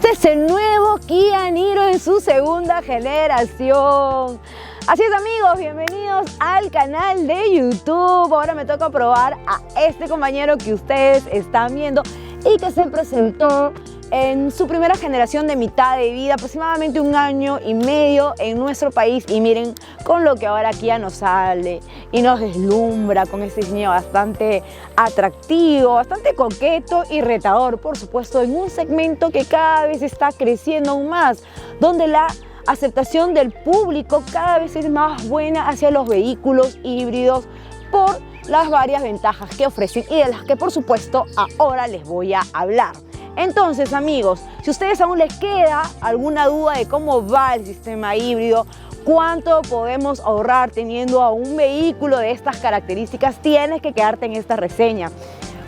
Este es el nuevo Kia Niro en su segunda generación. Así es, amigos, bienvenidos al canal de YouTube. Ahora me toca probar a este compañero que ustedes están viendo y que se presentó en su primera generación de mitad de vida, aproximadamente 1 año y medio en nuestro país. Y miren con lo que ahora Kia nos sale y nos deslumbra con este diseño bastante atractivo, bastante coqueto y retador, por supuesto, en un segmento que cada vez está creciendo aún más, donde la aceptación del público cada vez es más buena hacia los vehículos híbridos por las varias ventajas que ofrecen y de las que, por supuesto, ahora les voy a hablar. Entonces, amigos, si a ustedes aún les queda alguna duda de cómo va el sistema híbrido, cuánto podemos ahorrar teniendo a un vehículo de estas características, tienes que quedarte en esta reseña,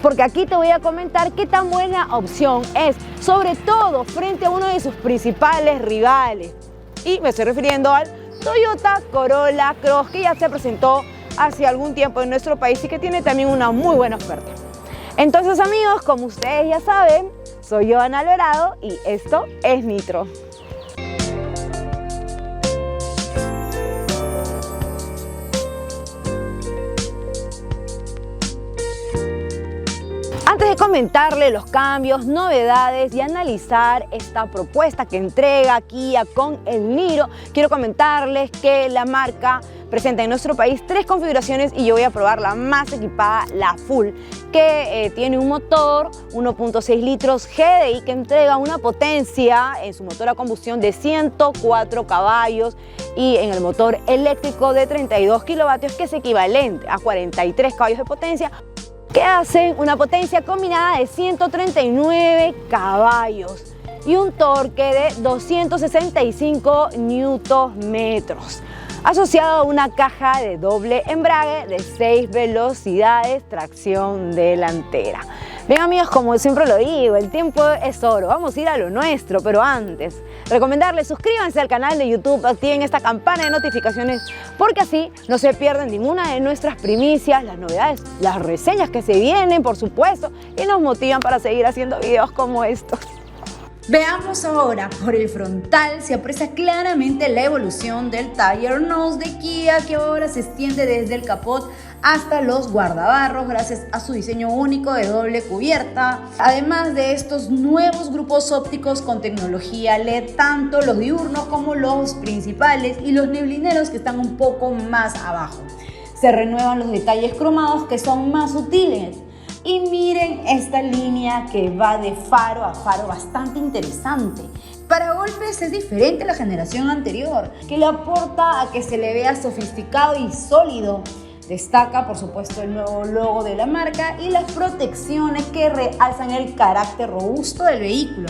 porque aquí te voy a comentar qué tan buena opción es, sobre todo frente a uno de sus principales rivales. Y me estoy refiriendo al Toyota Corolla Cross, que ya se presentó hace algún tiempo en nuestro país y que tiene también una muy buena oferta. Entonces, amigos, como ustedes ya saben, soy Joana Alvarado y esto es Nitro. Antes de comentarle los cambios, novedades y analizar esta propuesta que entrega Kia con el Niro, quiero comentarles que la marca presenta en nuestro país 3 configuraciones y yo voy a probar la más equipada, la Full, que tiene un motor 1.6 litros GDI que entrega una potencia en su motor a combustión de 104 caballos y en el motor eléctrico de 32 kilovatios, que es equivalente a 43 caballos de potencia, que hacen una potencia combinada de 139 caballos y un torque de 265 newton-metros, asociado a una caja de doble embrague de 6 velocidades, tracción delantera. Bien, amigos, como siempre lo digo, el tiempo es oro, vamos a ir a lo nuestro, pero antes, recomendarles, suscríbanse al canal de YouTube, activen esta campana de notificaciones, porque así no se pierden ninguna de nuestras primicias, las novedades, las reseñas que se vienen, por supuesto, y nos motivan para seguir haciendo videos como estos. Veamos ahora, por el frontal se aprecia claramente la evolución del Tiger Nose de Kia, que ahora se extiende desde el capot hasta los guardabarros gracias a su diseño único de doble cubierta. Además de estos nuevos grupos ópticos con tecnología LED, tanto los diurnos como los principales y los neblineros que están un poco más abajo. Se renuevan los detalles cromados que son más sutiles. Y miren esta línea que va de faro a faro, bastante interesante. Para golpes es diferente a la generación anterior, que le aporta a que se le vea sofisticado y sólido. Destaca, por supuesto, el nuevo logo de la marca y las protecciones que realzan el carácter robusto del vehículo.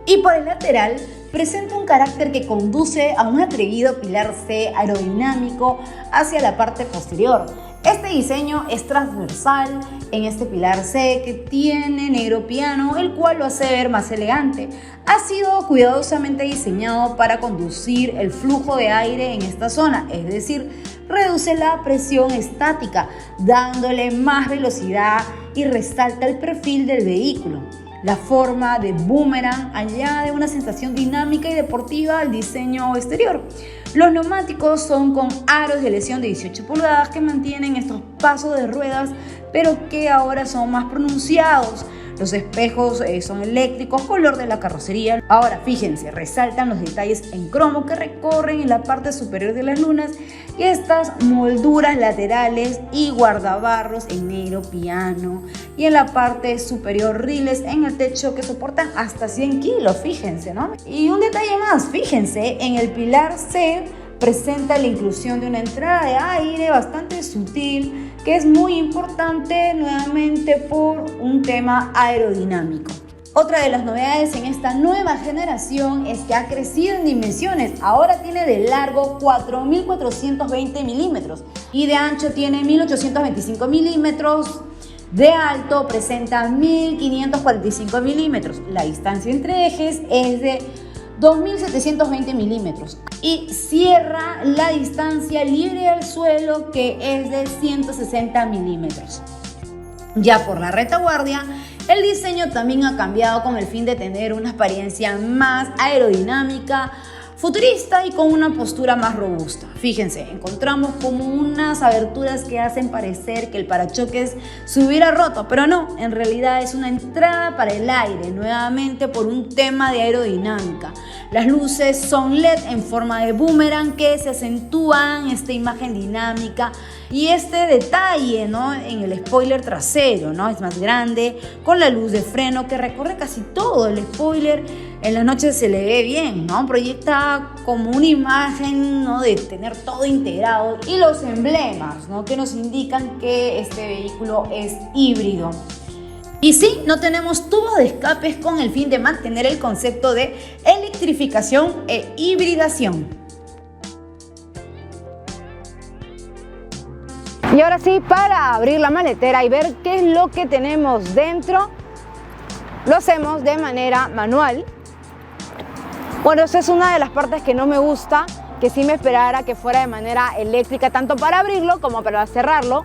Y por el lateral presenta un carácter que conduce a un atrevido pilar C aerodinámico hacia la parte posterior. Este diseño es transversal en este pilar C que tiene negro piano, el cual lo hace ver más elegante. Ha sido cuidadosamente diseñado para conducir el flujo de aire en esta zona, es decir, reduce la presión estática, dándole más velocidad y resalta el perfil del vehículo. La forma de boomerang añade una sensación dinámica y deportiva al diseño exterior. Los neumáticos son con aros de aleación de 18 pulgadas que mantienen estos pasos de ruedas, pero que ahora son más pronunciados. Los espejos son eléctricos, color de la carrocería. Ahora fíjense, resaltan los detalles en cromo que recorren en la parte superior de las lunas y estas molduras laterales y guardabarros en negro piano. Y en la parte superior riles en el techo que soportan hasta 100 kilos, fíjense, ¿no? Y un detalle más, fíjense, en el pilar C presenta la inclusión de una entrada de aire bastante sutil, que es muy importante nuevamente por un tema aerodinámico. Otra de las novedades en esta nueva generación es que ha crecido en dimensiones. Ahora tiene de largo 4.420 milímetros y de ancho tiene 1.825 milímetros. De alto presenta 1.545 milímetros. La distancia entre ejes es de 2.720 milímetros y cierra la distancia libre al suelo, que es de 160 milímetros. Ya por la retaguardia El diseño también ha cambiado con el fin de tener una apariencia más aerodinámica, futurista y con una postura más robusta. Fíjense, encontramos como unas aberturas que hacen parecer que el parachoques se hubiera roto, pero no, en realidad es una entrada para el aire, nuevamente por un tema de aerodinámica. Las luces son LED en forma de boomerang que se acentúan esta imagen dinámica y este detalle, ¿no?, en el spoiler trasero, ¿no?, es más grande, con la luz de freno que recorre casi todo el spoiler. En la noche se le ve bien, ¿no? Proyecta como una imagen, ¿no?, de tener todo integrado, y los emblemas, ¿no?, que nos indican que este vehículo es híbrido. Y sí, no tenemos tubos de escapes con el fin de mantener el concepto de electrificación e hibridación. Y ahora sí, para abrir la maletera y ver qué es lo que tenemos dentro, lo hacemos de manera manual. Bueno, esa es una de las partes que no me gusta, que sí me esperara que fuera de manera eléctrica, tanto para abrirlo como para cerrarlo.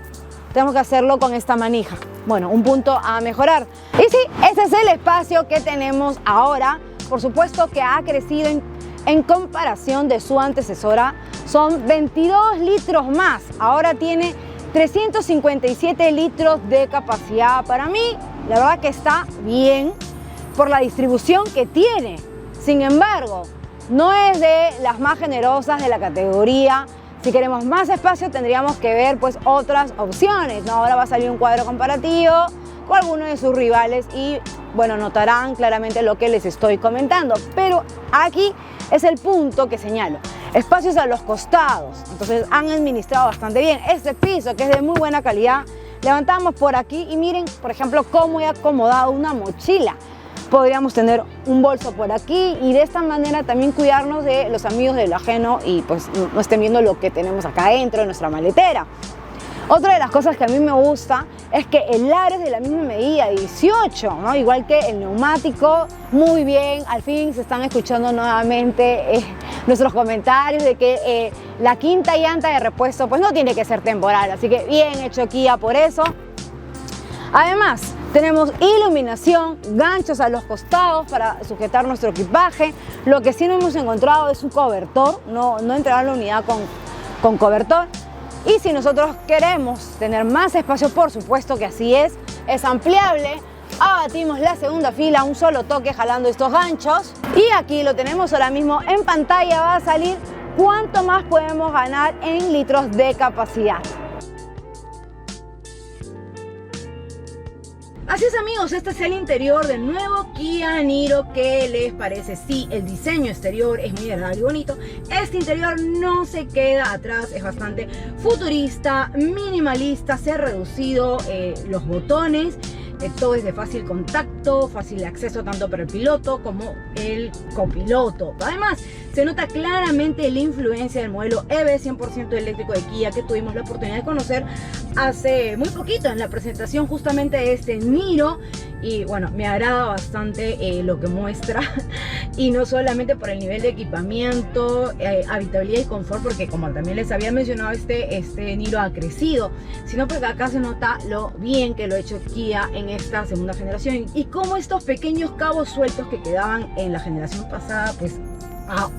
Tenemos que hacerlo con esta manija. Bueno, un punto a mejorar. Y sí, ese es el espacio que tenemos ahora. Por supuesto que ha crecido en comparación de su antecesora. Son 22 litros más. Ahora tiene 357 litros de capacidad. Para mí, la verdad que está bien por la distribución que tiene. Sin embargo, no es de las más generosas de la categoría. Si queremos más espacio, tendríamos que ver pues otras opciones, ¿no? Ahora va a salir un cuadro comparativo con alguno de sus rivales y bueno, notarán claramente lo que les estoy comentando. Pero aquí es el punto que señalo. Espacios a los costados. Entonces han administrado bastante bien este piso, que es de muy buena calidad. Levantamos por aquí y miren, por ejemplo, cómo he acomodado una mochila. Podríamos tener un bolso por aquí y de esta manera también cuidarnos de los amigos del ajeno y pues no estén viendo lo que tenemos acá dentro de nuestra maletera. Otra de las cosas que a mí me gusta es que el aro es de la misma medida, 18, ¿no? Igual que el neumático. Muy bien, al fin se están escuchando nuevamente nuestros comentarios de que la quinta llanta de repuesto pues no tiene que ser temporal, así que bien hecho Kia por eso. Además, tenemos iluminación, ganchos a los costados para sujetar nuestro equipaje. Lo que sí no hemos encontrado es un cobertor, no entregar la unidad con cobertor. Y si nosotros queremos tener más espacio, por supuesto que así es ampliable. Abatimos la segunda fila, un solo toque jalando estos ganchos. Y aquí lo tenemos ahora mismo en pantalla, va a salir cuánto más podemos ganar en litros de capacidad. Así es, amigos, este es el interior del nuevo Kia Niro. ¿Qué les parece? Sí, el diseño exterior es muy agradable y bonito. Este interior no se queda atrás, es bastante futurista, minimalista, se ha reducido los botones. Todo es de fácil contacto, fácil acceso tanto para el piloto como el copiloto. Además, se nota claramente la influencia del modelo EV 100% eléctrico de Kia que tuvimos la oportunidad de conocer hace muy poquito en la presentación justamente de este Niro. Y bueno, me agrada bastante lo que muestra, y no solamente por el nivel de equipamiento, habitabilidad y confort, porque como también les había mencionado, este Niro ha crecido, sino porque acá se nota lo bien que lo ha hecho Kia en esta segunda generación y cómo estos pequeños cabos sueltos que quedaban en la generación pasada pues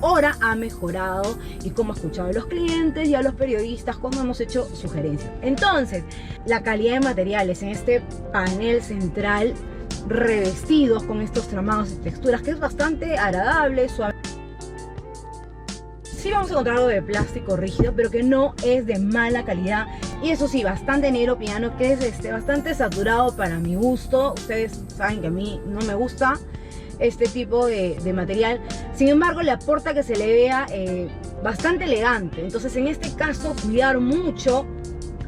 ahora ha mejorado, y como he escuchado a los clientes y a los periodistas cuando hemos hecho sugerencias. Entonces, la calidad de materiales en este panel central revestidos con estos tramados y texturas, que es bastante agradable, suave. Sí vamos a encontrar algo de plástico rígido, pero que no es de mala calidad. Y eso sí, bastante negro piano, que es bastante saturado para mi gusto. Ustedes saben que a mí no me gusta este tipo de material. Sin embargo, le aporta que se le vea bastante elegante. Entonces, en este caso, cuidar mucho,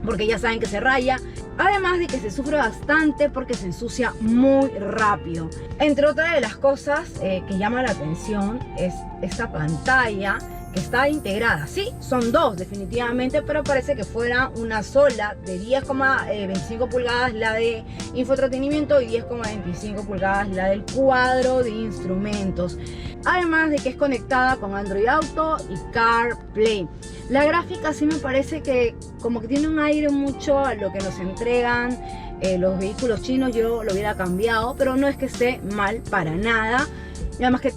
porque ya saben que se raya. Además de que se sufre bastante porque se ensucia muy rápido. Entre otras de las cosas que llama la atención es esta pantalla que está integrada. Sí, son dos definitivamente, pero parece que fuera una sola, de 10,25 pulgadas la de infoentretenimiento y 10,25 pulgadas la del cuadro de instrumentos. Además de que es conectada con Android Auto y CarPlay. La gráfica sí me parece que como que tiene un aire mucho a lo que nos entregan los vehículos chinos yo lo hubiera cambiado, pero no es que esté mal para nada. Y además que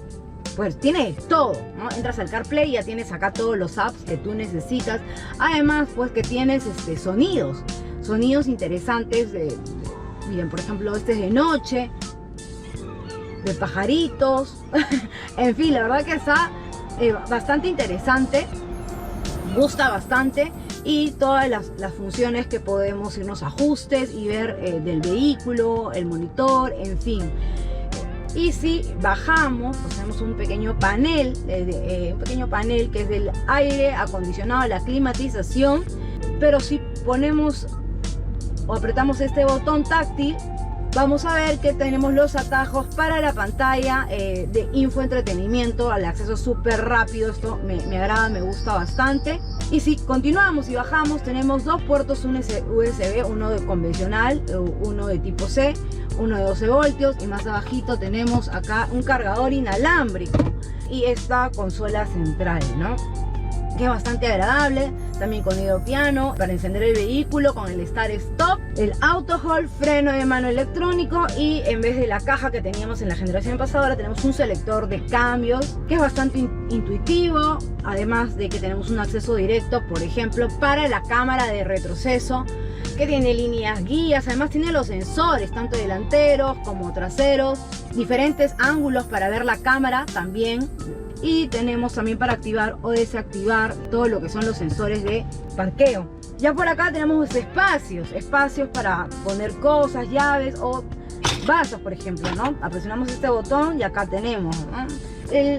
pues tiene todo, ¿no? Entras al CarPlay y ya tienes acá todos los apps que tú necesitas. Además, pues que tienes sonidos interesantes. Miren, por ejemplo, este es de noche, de pajaritos. En fin, la verdad que está bastante interesante. Gusta bastante. Y todas las funciones que podemos irnos a ajustes y ver del vehículo, el monitor, en fin. Y si bajamos, pues tenemos un pequeño panel que es del aire acondicionado, la climatización. Pero si ponemos o apretamos este botón táctil, vamos a ver que tenemos los atajos para la pantalla de infoentretenimiento, al acceso súper rápido. Esto me agrada, me gusta bastante. Y si continuamos y bajamos, tenemos dos puertos USB, uno de convencional, uno de tipo C, uno de 12 voltios, y más abajito tenemos acá un cargador inalámbrico y esta consola central, ¿no? Que es bastante agradable. También con piano para encender el vehículo con el Start Stop, el Auto Hold, freno de mano electrónico, y en vez de la caja que teníamos en la generación pasada, ahora tenemos un selector de cambios que es bastante intuitivo, además de que tenemos un acceso directo, por ejemplo, para la cámara de retroceso, que tiene líneas guías. Además tiene los sensores, tanto delanteros como traseros, diferentes ángulos para ver la cámara también. Y tenemos también para activar o desactivar todo lo que son los sensores de parqueo. Ya por acá tenemos espacios para poner cosas, llaves o vasos, por ejemplo, ¿no? Presionamos este botón y acá tenemos, ¿no?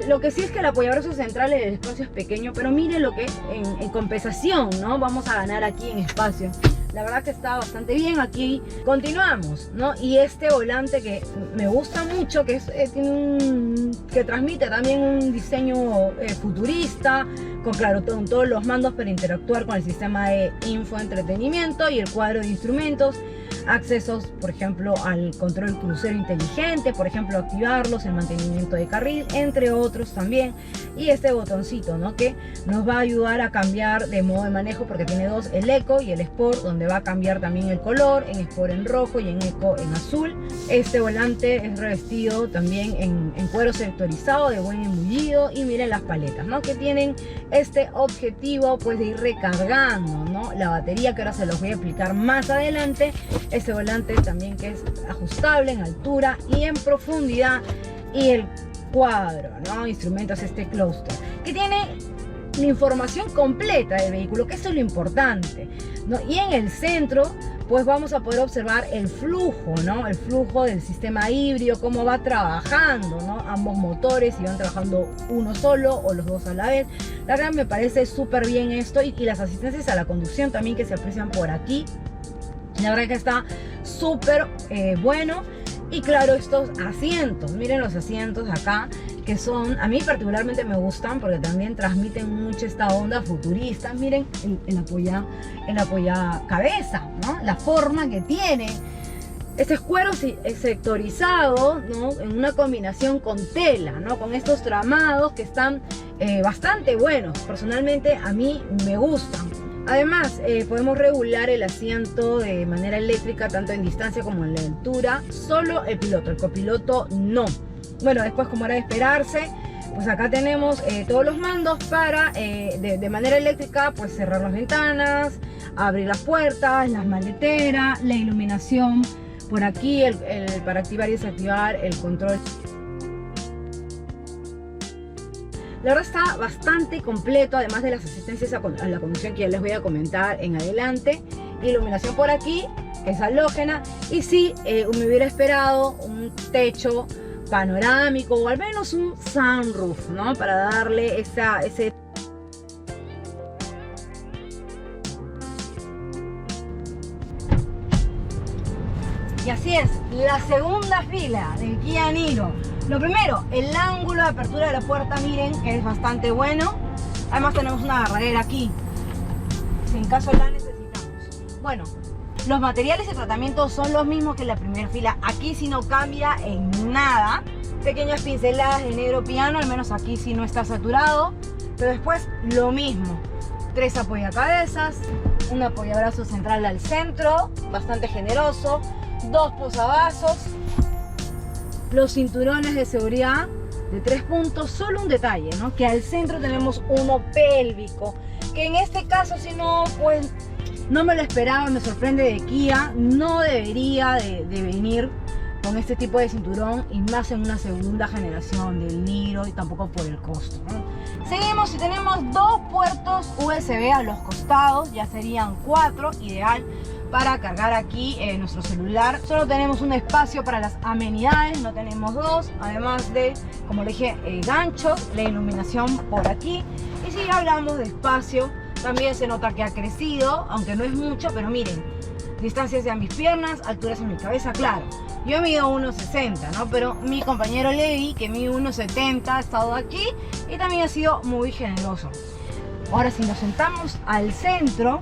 Lo que sí es que el apoyabrazo central, el espacio es pequeño, pero miren lo que en compensación, ¿no? Vamos a ganar aquí en espacio. La verdad que está bastante bien. Aquí continuamos, ¿no? Y este volante que me gusta mucho, que que transmite también un diseño futurista, con todos los mandos para interactuar con el sistema de infoentretenimiento y el cuadro de instrumentos, accesos, por ejemplo, al control crucero inteligente, por ejemplo, activarlos, el mantenimiento de carril, entre otros también. Y este botoncito, ¿no? Que nos va a ayudar a cambiar de modo de manejo, porque tiene dos, el Eco y el Sport, donde va a cambiar también el color, en Sport en rojo y en Eco en azul. Este volante es revestido también en cuero sectorizado de buen embullido, y miren las paletas, ¿no? Que tienen este objetivo pues de ir recargando, ¿no? La batería, que ahora se los voy a explicar más adelante. Este volante también que es ajustable en altura y en profundidad, y el cuadro, ¿no? Instrumentos, este clúster, que tiene la información completa del vehículo, que eso es lo importante, ¿no? Y en el centro pues vamos a poder observar el flujo, ¿no? El flujo del sistema híbrido, cómo va trabajando, ¿no? Ambos motores, si van trabajando uno solo o los dos a la vez. La verdad me parece súper bien esto, y las asistencias a la conducción también, que se aprecian por aquí. La verdad que está súper bueno. Y claro, estos asientos, miren los asientos acá, que son, a mí particularmente me gustan porque también transmiten mucho esta onda futurista. Miren el apoyacabeza, ¿no? La forma que tiene. Este es cuero sectorizado, ¿no? En una combinación con tela, ¿no? Con estos tramados que están bastante buenos. Personalmente a mí me gustan. Además, podemos regular el asiento de manera eléctrica, tanto en distancia como en la altura. Solo el piloto, el copiloto no. Bueno, después, como era de esperarse, pues acá tenemos todos los mandos para, de manera eléctrica, pues cerrar las ventanas, abrir las puertas, las maleteras, la iluminación. Por aquí, para activar y desactivar el control. La verdad está bastante completo, además de las asistencias a la conducción que ya les voy a comentar en adelante. Iluminación por aquí, que es halógena. Y sí, me hubiera esperado un techo panorámico o al menos un sunroof, ¿no? Para darle ese... Y así es, la segunda fila del Kia Niro. Lo primero, el ángulo de apertura de la puerta, miren, que es bastante bueno. Además tenemos una agarradera aquí, si en caso la necesitamos. Bueno, los materiales de tratamiento son los mismos que en la primera fila. Aquí sí no cambia en nada. Pequeñas pinceladas de negro piano, al menos aquí sí no está saturado. Pero después lo mismo. 3 apoyacabezas, un apoyabrazo central al centro, bastante generoso, 2 posavasos, los cinturones de seguridad de 3 puntos, solo un detalle, ¿no? Que al centro tenemos uno pélvico, que en este caso si no, pues no me lo esperaba, me sorprende de Kia, no debería de venir con este tipo de cinturón y más en una segunda generación del Niro y tampoco por el costo, ¿no? Seguimos y tenemos 2 puertos USB a los costados, ya serían 4, ideal para cargar aquí nuestro celular. Solo tenemos un espacio para las amenidades, no tenemos 2, además de, como le dije, ganchos, la iluminación por aquí. Y si ya hablamos de espacio, también se nota que ha crecido, aunque no es mucho, pero miren, distancia hacia mis piernas, altura hacia mi cabeza, claro. Yo mido 1,60, ¿no? Pero mi compañero Levi, que mide 1,70, ha estado aquí y también ha sido muy generoso. Ahora, si nos sentamos al centro,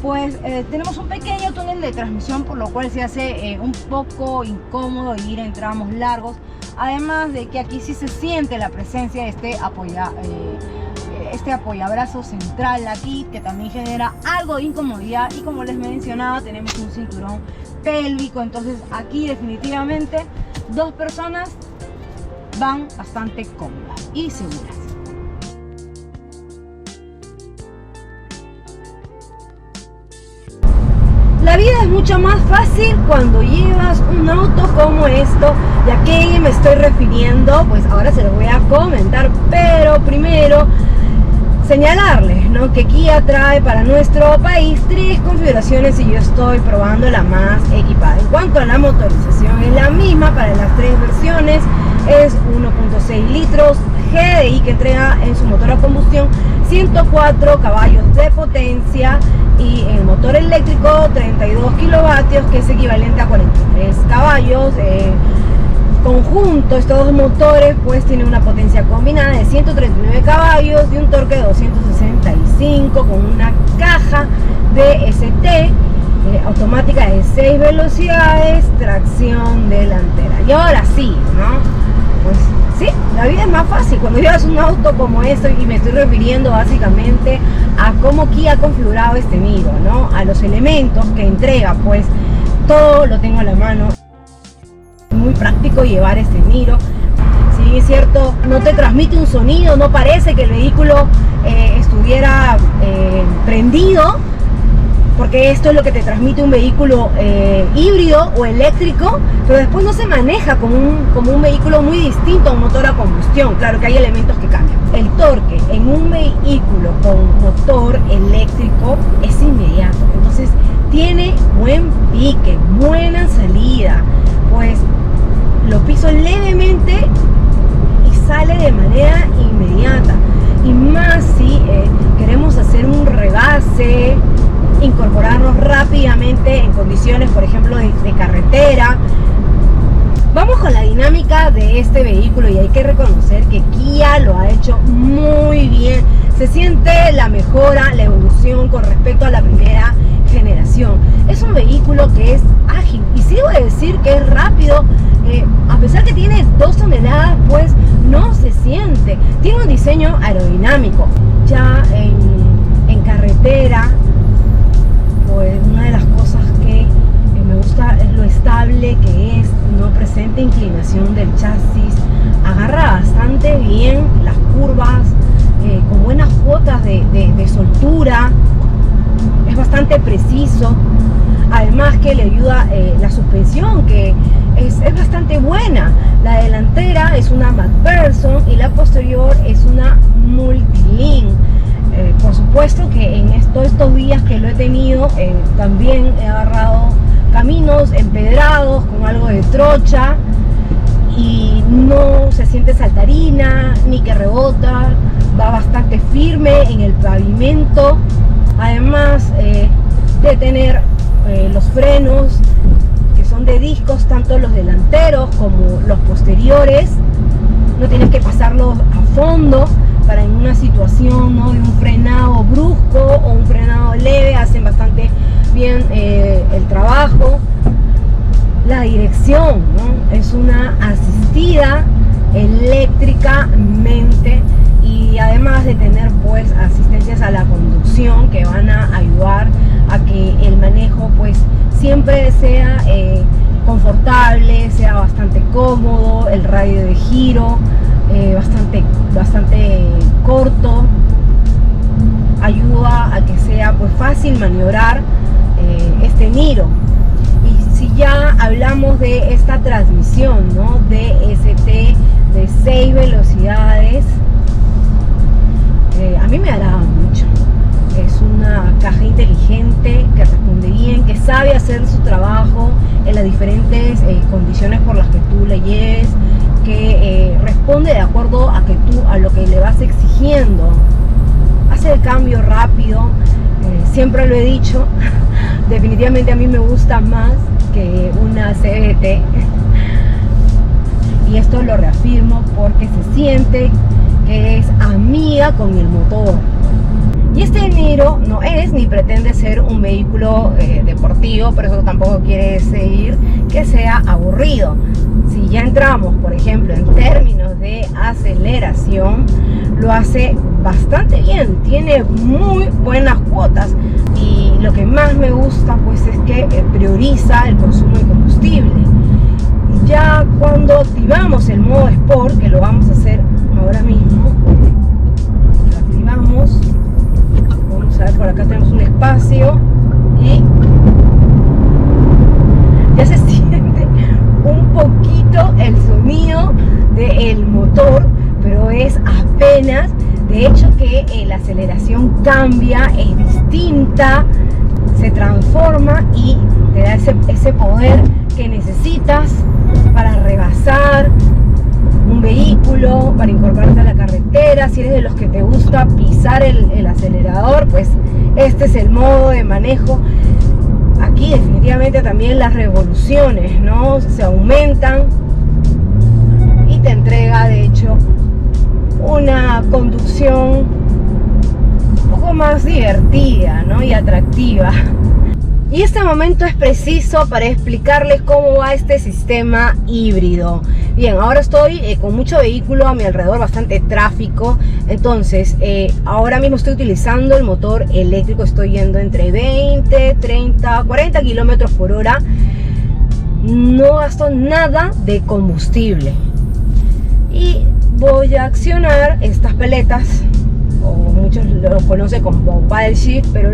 pues tenemos un pequeño túnel de transmisión, por lo cual se hace un poco incómodo ir en tramos largos. Además de que aquí sí se siente la presencia de este apoyabrazo central aquí, que también genera algo de incomodidad. Y como les mencionaba, tenemos un cinturón pélvico, entonces aquí definitivamente 2 personas van bastante cómodas y seguras. La vida es mucho más fácil cuando llevas un auto como esto. ¿Y a qué me estoy refiriendo? Pues ahora se lo voy a comentar, pero primero señalarles, ¿no?, que Kia trae para nuestro país 3 configuraciones y yo estoy probando la más equipada. En cuanto a la motorización, es la misma para las 3 versiones, es 1.6 litros GDI que entrega en su motor a combustión 104 caballos de potencia y el motor eléctrico 32 kilovatios, que es equivalente a 43 caballos. Conjunto, estos 2 motores pues tienen una potencia combinada de 139 caballos y un torque de 265 con una caja DST automática de 6 velocidades, tracción delantera. Y ahora sí, ¿no? Pues sí, la vida es más fácil cuando llevas un auto como este, y me estoy refiriendo básicamente a cómo Kia ha configurado este Niro, ¿no? A los elementos que entrega, pues todo lo tengo a la mano. Muy práctico llevar este Niro. Si bien es cierto, no te transmite un sonido, no parece que el vehículo estuviera prendido, porque esto es lo que te transmite un vehículo híbrido o eléctrico, pero después no se maneja como un vehículo muy distinto a un motor a combustión. Claro que hay elementos que cambian. El torque en un vehículo con motor eléctrico es inmediato, entonces tiene buen pique, buena salida, pues lo piso levemente y sale de manera inmediata. Y más si queremos hacer un rebase, incorporarnos rápidamente en condiciones, por ejemplo, de carretera. Vamos con la dinámica de este vehículo y hay que reconocer que Kia lo ha hecho muy bien. Se siente la mejora, la evolución con respecto a la primera generación. Es un vehículo que es ágil y sí voy a decir que es rápido. A pesar que tiene 2 toneladas, pues no se siente. Tiene un diseño aerodinámico. Ya en carretera, pues una de las cosas que me gusta es lo estable que es, no presenta inclinación del chasis, agarra bastante bien las curvas, con buenas cuotas de soltura, es bastante preciso. Además que le ayuda la suspensión, que es bastante buena. La delantera es una McPherson y la posterior es una Multilink. Por supuesto que en todos estos días que lo he tenido, también he agarrado caminos empedrados con algo de trocha y no se siente saltarina ni que rebota, va bastante firme en el pavimento. Además de tener los frenos que son de discos, tanto los delanteros como los posteriores, no tienes que pasarlos a fondo para en una situación, ¿no?, de un frenado brusco o un frenado leve, hacen bastante bien el trabajo. La dirección, ¿no?, es una asistida eléctricamente y además de tener pues asistencias a la conducción que van a ayudar a que el manejo pues siempre sea confortable, sea bastante cómodo, el radio de giro bastante corto, ayuda a que sea pues fácil maniobrar este Niro. Y si ya hablamos de esta transmisión, ¿no?, DST de 6 velocidades, a mí me agrada mucho. Es una caja inteligente que responde bien, que sabe hacer su trabajo en las diferentes condiciones por las que tú le lleves, que responde de acuerdo a lo que le vas exigiendo. Hace el cambio rápido, siempre lo he dicho, definitivamente a mí me gusta más que una CVT, y esto lo reafirmo porque se siente que es amiga con el motor. Y este Niro no es ni pretende ser un vehículo deportivo, pero eso tampoco quiere decir que sea aburrido. Si ya entramos, por ejemplo, en términos de aceleración, lo hace bastante bien, tiene muy buenas cuotas, y lo que más me gusta pues es que prioriza el consumo de combustible. Ya cuando activamos el modo Sport, que lo vamos a hacer ahora mismo, lo activamos. Vamos a ver, por acá tenemos un espacio y ya se siente un poquito el sonido del motor, pero es apenas. De hecho que la aceleración cambia, es distinta, se transforma y te da ese poder que necesitas para rebasar un vehículo, para incorporarte a la carretera. Si eres de los que te gusta pisar el acelerador, pues este es el modo de manejo. Aquí definitivamente también las revoluciones, ¿no?, se aumentan y te entrega de hecho una conducción un poco más divertida, ¿no?, y atractiva. Y este momento es preciso para explicarles cómo va este sistema híbrido. Bien, ahora estoy con mucho vehículo a mi alrededor, bastante tráfico. Entonces, ahora mismo estoy utilizando el motor eléctrico. Estoy yendo entre 20, 30, 40 kilómetros por hora. No gasto nada de combustible. Y voy a accionar estas paletas, o muchos lo conocen como paddle shift, pero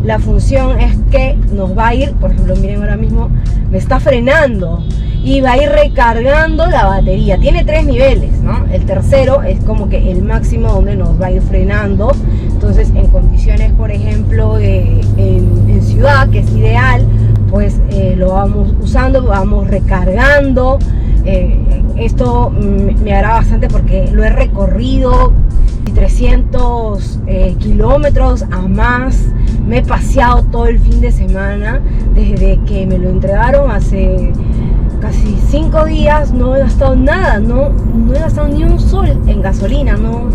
la función es que nos va a ir, por ejemplo, miren, ahora mismo me está frenando y va a ir recargando la batería. Tiene 3 niveles, ¿no? El tercero es como que el máximo donde nos va a ir frenando. Entonces, en condiciones, por ejemplo, en ciudad, que es ideal, pues lo vamos usando, vamos recargando. Esto me hará bastante porque lo he recorrido 300 kilómetros a más. Me he paseado todo el fin de semana. Desde que me lo entregaron hace casi 5 días no he gastado nada, no he gastado ni un sol en gasolina, no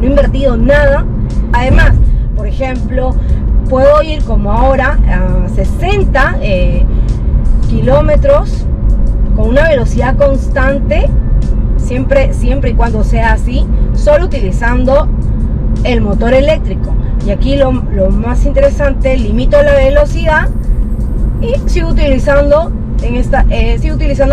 he invertido nada. Además, por ejemplo, puedo ir como ahora a 60 kilómetros con una velocidad constante, siempre y cuando sea así, solo utilizando el motor eléctrico. Y aquí lo más interesante, limito la velocidad y sigo utilizando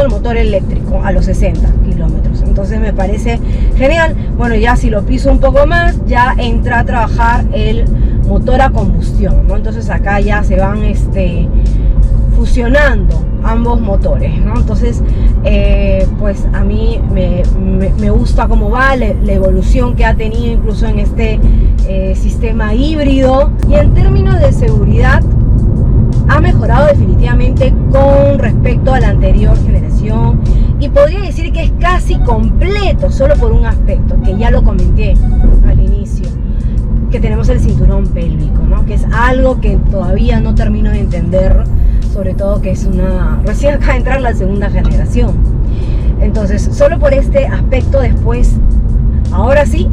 el motor eléctrico a los 60 kilómetros. Entonces me parece genial. Bueno, ya si lo piso un poco más, ya entra a trabajar el motor a combustión, ¿no? Entonces acá ya se van fusionando ambos motores, ¿no? Entonces pues a mí me gusta cómo va la evolución que ha tenido incluso en este sistema híbrido. Y en términos de seguridad ha mejorado definitivamente con respecto a la anterior generación, y podría decir que es casi completo, solo por un aspecto que ya lo comenté al inicio, que tenemos el cinturón pélvico, ¿no? Que es algo que todavía no termino de entender, sobre todo que es recién acaba de entrar la segunda generación. Entonces, solo por este aspecto, después, ahora sí,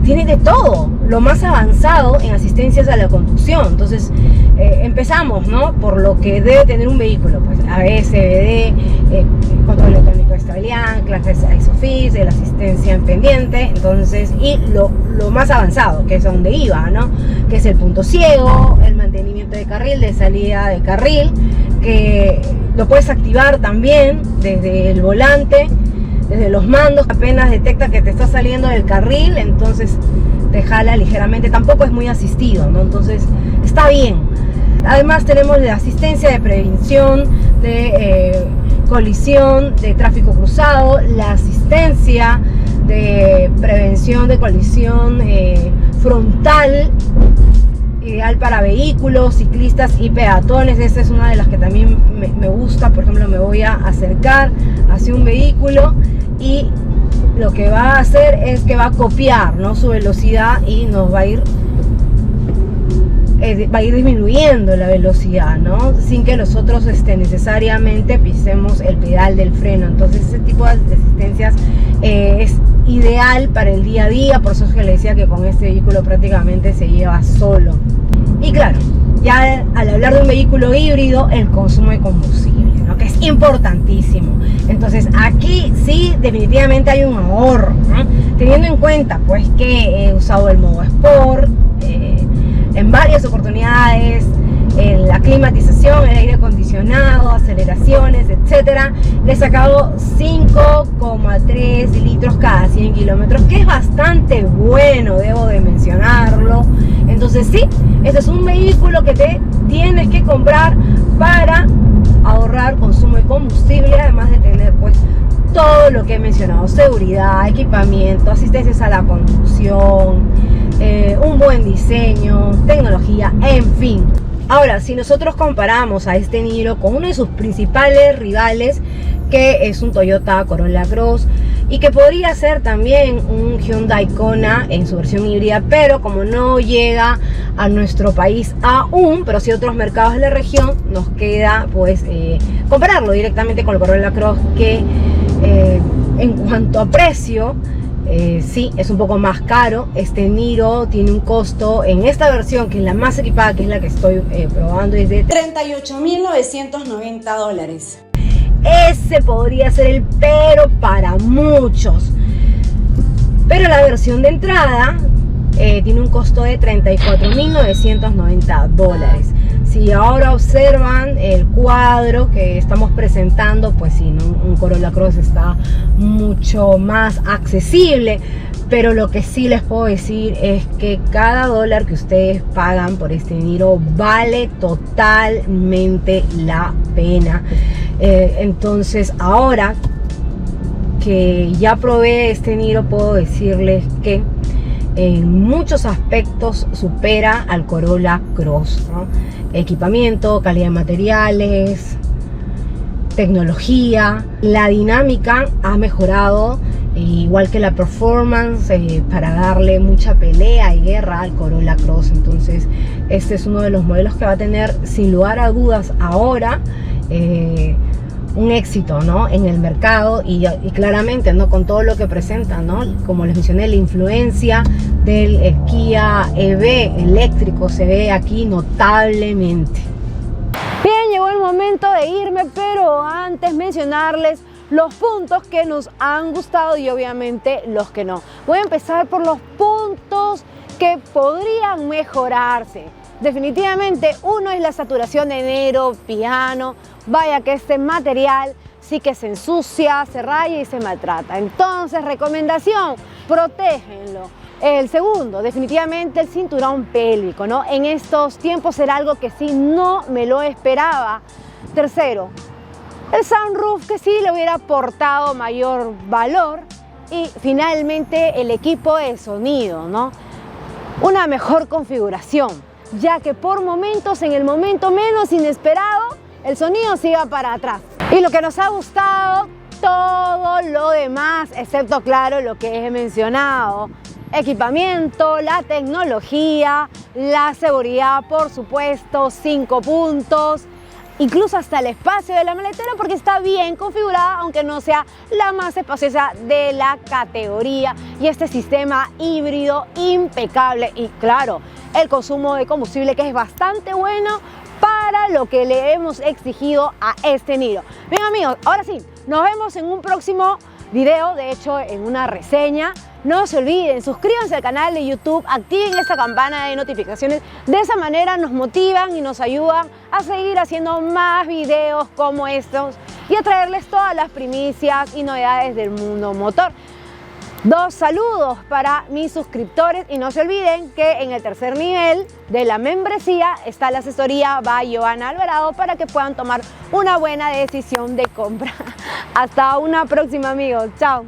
tiene de todo, lo más avanzado en asistencias a la conducción. Entonces, empezamos, ¿no?, por lo que debe tener un vehículo, pues ABS, CVT, control electrónico de estabilidad, clases ISOFIX, de la asistencia en pendiente, entonces, y lo más avanzado, que es a donde iba, ¿no? Que es el punto ciego, el mantenimiento de carril, de salida de carril, que lo puedes activar también desde el volante, desde los mandos. Apenas detecta que te está saliendo del carril, entonces te jala ligeramente, tampoco es muy asistido, ¿no? Entonces está bien. Además tenemos la asistencia de prevención de colisión de tráfico cruzado, la asistencia de prevención de colisión frontal, ideal para vehículos, ciclistas y peatones. Esta es una de las que también me gusta. Por ejemplo, me voy a acercar hacia un vehículo y lo que va a hacer es que va a copiar, ¿no?, su velocidad y nos va a ir disminuyendo la velocidad, ¿no?, sin que nosotros necesariamente pisemos el pedal del freno. Entonces ese tipo de asistencias es ideal para el día a día. Por eso es que le decía que con este vehículo prácticamente se lleva solo. Y claro, ya al hablar de un vehículo híbrido, el consumo de combustible, ¿no?, que es importantísimo. Entonces aquí sí definitivamente hay un ahorro, ¿no?, teniendo en cuenta pues que he usado el modo Sport en varias oportunidades, en la climatización, el aire acondicionado, aceleraciones, etcétera. Le he sacado 5,3 litros cada 100 kilómetros, que es bastante bueno, debo de mencionarlo. Entonces sí, este es un vehículo que te tienes que comprar para ahorrar consumo de combustible, además de tener pues todo lo que he mencionado: seguridad, equipamiento, asistencias a la conducción, un buen diseño, tecnología, en fin. Ahora, si nosotros comparamos a este Niro con uno de sus principales rivales, que es un Toyota Corolla Cross, y que podría ser también un Hyundai Kona en su versión híbrida, pero como no llega a nuestro país aún, pero sí a otros mercados de la región, nos queda pues compararlo directamente con el Corolla Cross, que en cuanto a precio, sí, es un poco más caro. Este Niro tiene un costo en esta versión, que es la más equipada, que es la que estoy probando, es de $38.990. Ese podría ser el pero para muchos, pero la versión de entrada tiene un costo de $34.990. Si ahora observan el cuadro que estamos presentando, pues sí, ¿no?, un Corolla Cross está mucho más accesible. Pero lo que sí les puedo decir es que cada dólar que ustedes pagan por este Niro vale totalmente la pena. Entonces, ahora que ya probé este Niro, puedo decirles que en muchos aspectos supera al Corolla Cross, ¿no? Equipamiento, calidad de materiales, tecnología, la dinámica ha mejorado, igual que la performance, para darle mucha pelea y guerra al Corolla Cross. Entonces este es uno de los modelos que va a tener, sin lugar a dudas, ahora un éxito, ¿no?, en el mercado, y claramente, ¿no?, con todo lo que presenta, ¿no?, como les mencioné, la influencia del Kia EV eléctrico se ve aquí notablemente. Bien, llegó el momento de irme, pero antes mencionarles los puntos que nos han gustado y obviamente los que no. Voy a empezar por los puntos que podrían mejorarse. Definitivamente uno es la saturación de negro piano. Vaya que este material sí que se ensucia, se raya y se maltrata. Entonces, recomendación, protégenlo. El segundo, definitivamente el cinturón pélvico, ¿no? En estos tiempos era algo que sí no me lo esperaba. Tercero, el sunroof, que sí le hubiera aportado mayor valor. Y finalmente el equipo de sonido, ¿no? Una mejor configuración, ya que por momentos, en el momento menos inesperado, el sonido se iba para atrás. Y lo que nos ha gustado, todo lo demás, excepto claro lo que he mencionado: equipamiento, la tecnología, la seguridad, por supuesto, 5 puntos. Incluso hasta el espacio de la maletera, porque está bien configurada, aunque no sea la más espaciosa de la categoría. Y este sistema híbrido impecable, y claro, el consumo de combustible, que es bastante bueno para lo que le hemos exigido a este Niro. Bien amigos, ahora sí, nos vemos en un próximo video, de hecho en una reseña. No se olviden, suscríbanse al canal de YouTube, activen esta campana de notificaciones. De esa manera nos motivan y nos ayudan a seguir haciendo más videos como estos y a traerles todas las primicias y novedades del mundo motor. 2 saludos para mis suscriptores y no se olviden que en el tercer nivel de la membresía está la asesoría by Johanna Alvarado para que puedan tomar una buena decisión de compra. Hasta una próxima, amigos. Chao.